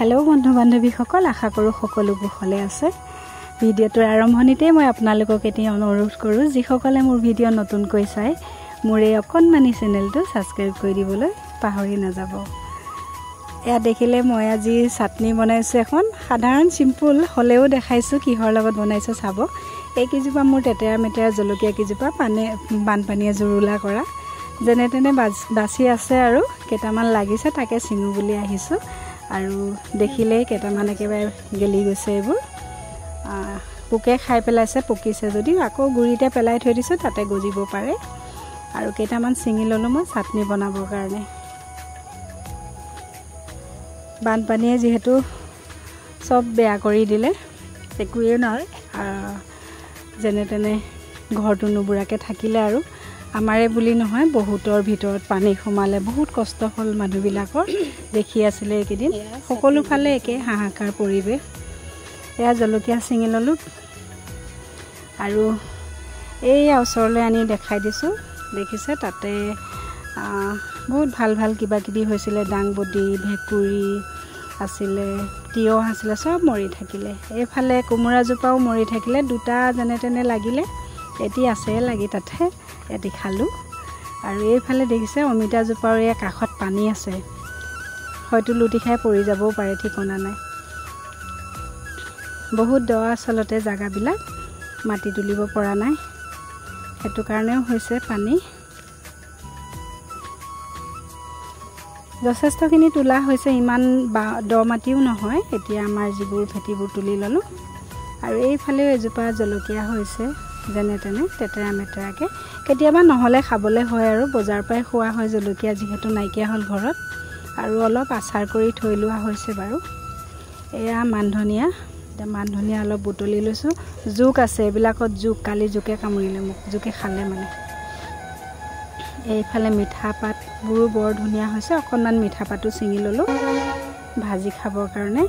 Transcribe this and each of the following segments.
Hello बंधु बान्धवीসকল आशा करूँ सकलो कुशले আছে ভিডিওটোৰ আৰম্ভণিতে মই আপোনালোকক এটি অনুৰোধ কৰোঁ যিসকলে মোৰ ভিডিও নতুনকৈ চাই মোৰ এই অকনমানি চেনেলটো সাবস্ক্ৰাইব কৰি দিবলৈ পাহৰি নাযাব। এয়া দেখিলে মই আজি চাটনি বনাইছো এখন সাধাৰণ সিম্পল হলেও দেখাইছো কিহৰ লগত বনাইছো চাব। এই কিজোপা মোৰ তেতেৰা মেতেৰা জলকীয়া কিজোপা বানপানীয়ে জুৰুলা কৰা যেনে তেনে বাছি আছে আৰু কেটামান লাগিছে তাকে চিঙু বুলি আহিছো আৰু দেখিলে কেটামান একেবাৰে গেলি গৈছে এইবোৰ পোকে খাই পেলাইছে পকিছে যদি আকৌ গুৰিতে পেলাই থৈ দিছো তাতে গজিব পাৰে আৰু কেটামান চিঙি ললো মই চাটনি বনাবৰ কাৰণে। বানপানীয়ে যেহেতু সব বেয়া কৰি দিলে একোৱে নহয় যেনে তেনে ঘৰটো নুবুৰাকে থাকিলে আৰু আমাৰে বুলি নহয় বহুতৰ ভিতৰত পানী সোমালে বহুত কষ্ট হল মানুহবিলাকৰ দেখি আছিলে একেদিন সকলো ফালে একে হাহাকাৰ পৰিবে। এয়া জলকীয়া চিঙি ললো আৰু এই ওচৰলৈ আনি দেখাই দিছো দেখিছে তাতে বহুত ভাল ভাল কিবা কিবি হৈছিল ডাংবডি ভেকুৰি আছিলে তিয়হ আছিলে সব মৰি থাকিলে। এইফালে কোমৰা জোপাও মৰি থাকিলে দুটা যেনে তেনে লাগিলে এটি আছে লাগি তাতে এটি খালো আৰু এইফালে দেখিছে অমিতা জোপাৰ এই কাখত পানী আছে হয়তো লুটি খাই পৰি যাবও পাৰে ঠিকনা নাই। বহুত দ আচলতে জায়গাবিলাক মাটি তুলিব পৰা নাই হেতু কাৰণেও হৈছে পানী যথেষ্টখিনি তোলা হৈছে ইমান দ মাটিও নহয়। এতিয়া আমাৰ যিবোৰ ভেটিবোৰ তুলি ললো আৰু এইফালেও এজোপা জলকীয়া হৈছে যেনে তেনে তেতেৰা মেতেৰাকে কেতিয়াবা নহলে খাবলে হয় আৰু বজাৰ পাই খোৱা হয় জলকীয়া যিহেতু নাইকিয়া হল ঘৰত আৰু অলপ আচাৰ কৰি থৈ লোৱা হৈছে বাৰু। এয়া মানধনিয়া মানধনিয়া অলপ বুটলি লৈছো জুক আছে এবিলাকত জুক কালি জুকে কামুৰিলে মোক জুকে খালে মানে। এইফালে মিঠা পাতবোৰো বৰ ধুনীয়া হৈছে অকনমান মিঠা পাতো চিঙি ললো ভাজি খাবৰ কাৰণে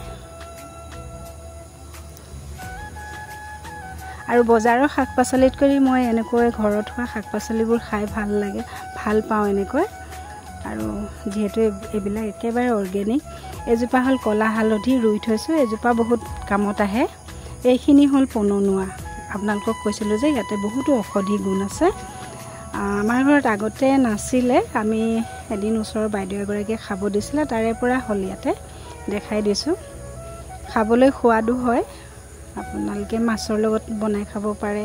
আৰু বজাৰৰ শাক পাচলিত কৰি মই এনেকৈ ঘৰত হোৱা শাক পাচলিবোৰ খাই ভাল লাগে ভাল পাওঁ এনেকৈ আৰু যেহেতু এইবিলাক একেবাৰে অৰ্গেনিক। এজোপা হল কলা হালধি ৰুই থৈছো এজোপা বহুত কামত আহে এইখিনি হল পননুৱা আপোনালোকক কৈছিলো যে ইয়াতে বহুতো ঔষধি গুণ আছে। আমাৰ ঘৰত আগতে নাছিলে আমি এদিন ওচৰৰ বাইদেউ এগৰাকীয়ে খাব দিছিলে তাৰে পৰা হল ইয়াতে দেখাই দিছো খাবলৈ সোৱাদো হয় আপোনালোকে মাছৰ লগত বনাই খাব পাৰে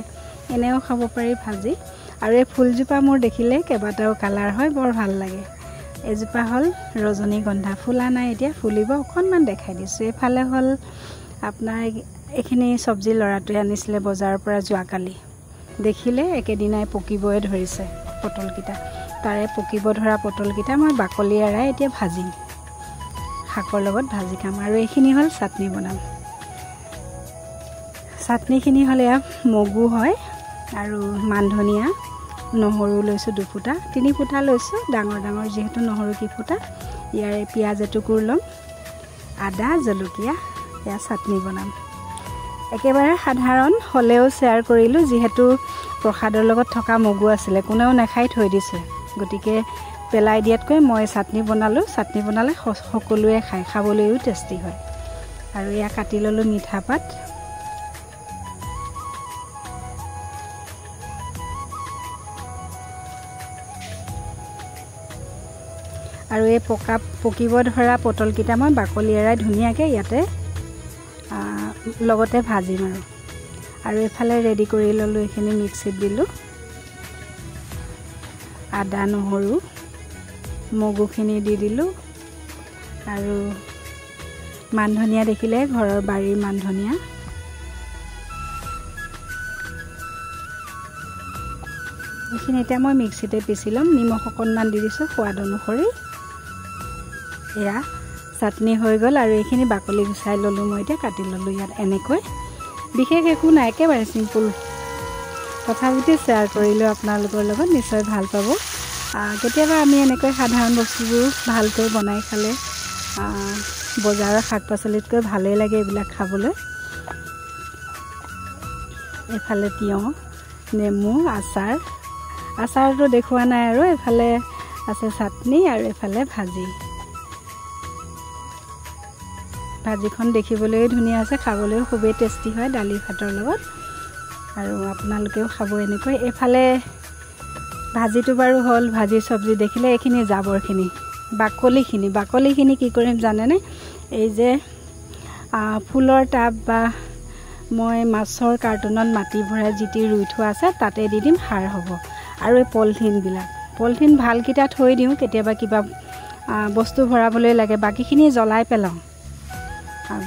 এনেও খাব পাৰি ভাজি আৰু এই ফুলজোপা মোৰ দেখিলে কেবাটাও কালাৰ হয় বৰ ভাল লাগে। এজোপা হল ৰজনীগন্ধা ফুলা নাই এতিয়া ফুলিব অকনমান দেখাই দিছো। এফালে হল আপোনাৰ এখিনি সবজি লৰাটোৱে আনিছিলে বজাৰৰ পৰা যোৱাকালি দেখিলে একেদিনাই পকিবই ধৰিছে পটলকিটা তাৰে পকিব ধৰা পটলকিটা মই বাকলি এৰাই এতিয়া ভাজিম শাকৰ লগত ভাজি খাম আৰু এইখিনি হল চাটনি বনাম। চাটনিখিনি হলে মগু হয় আৰু মানধনিয়া নহৰু লৈছো দুফুটা তিনি ফুটা লৈছো ডাঙৰ ডাঙৰ যেহেতু নহৰু কি ফুটা ইয়াৰে পিয়াজ এটুকুৰ লম আদা জলকীয়া এয়া চাটনি বনাম একেবাৰে সাধাৰণ হলেও শেয়াৰ কৰিলো যিহেতু প্ৰসাদৰ লগত থকা মগু আছিলে কোনেও নাখাই থৈ দিছে গতিকে পেলাই দিয়াতকৈ মই চাটনি বনালো চাটনি বনালে সকলোৱে খাই খাবলৈও টেষ্টি হয় আৰু এয়া কাটি ললো মিঠা পাত আৰু এই পকিব ধৰা পটলকিটা মই বাকলি এৰাই ধুনীয়াকে ইয়াতে লগতে ভাজিম আৰু এফালে ৰেডি কৰি ললো এইখিনি মিক্সিত দিলো আদা নহৰু মগুখিনি দি দিলো আৰু মানধনিয়া দেখিলে ঘৰৰ বাৰীৰ মানধনিয়া এইখিনি এতিয়া মই মিক্সিতে পিছি লম নিমখ অকনমান দি দিছো সোৱাদ অনুসৰি এয়া চাটনি হৈ গল আৰু এইখিনি বাকলি গুচাই ললো মই এতিয়া কাটি ললো ইয়াত এনেকৈ বিশেষ একো নাই একেবাৰে সিম্পল তথাপিতো শেয়াৰ কৰিলো আপোনালোকৰ লগত নিশ্চয় ভাল পাব। কেতিয়াবা আমি এনেকৈ সাধাৰণ বস্তুবোৰ ভালকৈ বনাই খালে বজাৰৰ শাক পাচলিতকৈ ভালেই লাগে এইবিলাক খাবলৈ। এফালে তিয়হ নেমু আচাৰটো দেখুৱা নাই আৰু এফালে আছে চাটনি আৰু এফালে ভাজি ভাজিখন দেখিবলৈও ধুনীয়া আছে, খাবলৈও খুবেই টেষ্টি হয় দালি ভাতৰ লগত। আৰু আপোনালোকেও খাব এনেকৈ। এইফালে ভাজিটো বাৰু হ'ল, ভাজি চব্জি দেখিলে এইখিনি জাবৰখিনি বাকলিখিনি কি কৰিম জানেনে? এই যে ফুলৰ টাব বা মই মাছৰ কাৰ্টুনত মাটি ভৰাই যিটি ৰুই থোৱা আছে তাতে দি দিম, সাৰ হ'ব। আৰু এই পলিথিন ভালকেইটা থৈ দিওঁ, কেতিয়াবা কিবা বস্তু ভৰাবলৈ লাগে, বাকীখিনি জ্বলাই পেলাওঁ,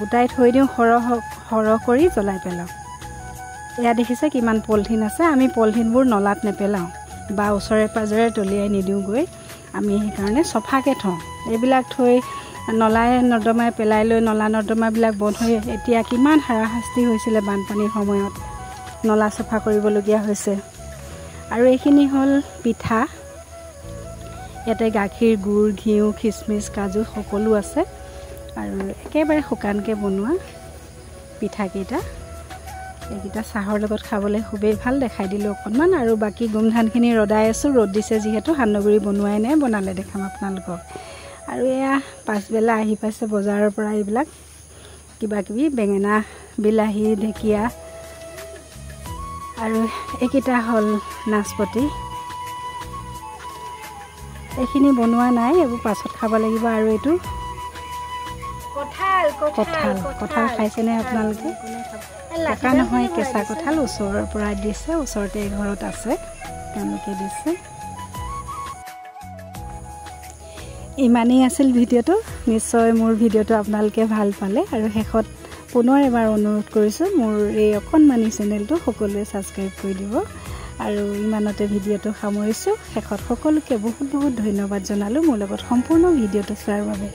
গোটাই থৈ দিওঁ, সৰহ কৰি জ্বলাই পেলাওঁ। এয়া দেখিছে কিমান পলিথিন আছে। আমি পলিথিনবোৰ নলাত নেপেলাওঁ বা ওচৰে পাজৰে দলিয়াই নিদিওঁগৈ, আমি সেইকাৰণে চফাকৈ থওঁ। এইবিলাক থৈ নলাই নৰ্দমাই পেলাই লৈ নলা নৰ্দমাবিলাক বন্ধ হৈ এতিয়া কিমান হাৰাশাস্তি হৈছিলে বানপানীৰ সময়ত, নলা চফা কৰিবলগীয়া হৈছে। আৰু এইখিনি হ'ল পিঠা, ইয়াতে গাখীৰ, গুড়, ঘিউ, খিচমিচ, কাজু সকলো আছে। আৰু একেবাৰে শুকানকৈ বনোৱা পিঠাকেইটা, এইকেইটা চাহৰ লগত খাবলৈ খুবেই ভাল। দেখাই দিলোঁ অকণমান। আৰু বাকী গোমধানখিনি ৰদাই আছোঁ, ৰ'দ দিছে যিহেতু, সান্দহগুড়ি বনোৱাই নাই, বনালে দেখাম আপোনালোকক। আৰু এয়া পাছবেলা আহি পাইছে বজাৰৰ পৰা এইবিলাক কিবাকিবি বেঙেনা, বিলাহী, ঢেকীয়া, আৰু এইকেইটা হ'ল নাচপতি। এইখিনি বনোৱা নাই, এইবোৰ পাছত খাব লাগিব। আৰু এইটো কঁঠাল খাইছেনে আপোনালোকে? পকা নহয়, কেঁচা কঁঠাল ওচৰৰ পৰা দিছে, ওচৰতে ঘৰত আছে, তেওঁলোকে দিছে। ইমানেই আছিল ভিডিঅ'টো। নিশ্চয় মোৰ ভিডিঅ'টো আপোনালোকে ভাল পালে। আৰু শেষত পুনৰ এবাৰ অনুৰোধ কৰিছোঁ, মোৰ এই অকণমানি চেনেলটো সকলোৱে ছাবস্ক্ৰাইব কৰি দিব। আৰু ইমানতে ভিডিঅ'টো সামৰিছোঁ। শেষত সকলোকে বহুত বহুত ধন্যবাদ জনালোঁ মোৰ লগত সম্পূৰ্ণ ভিডিঅ'টো চোৱাৰ বাবে।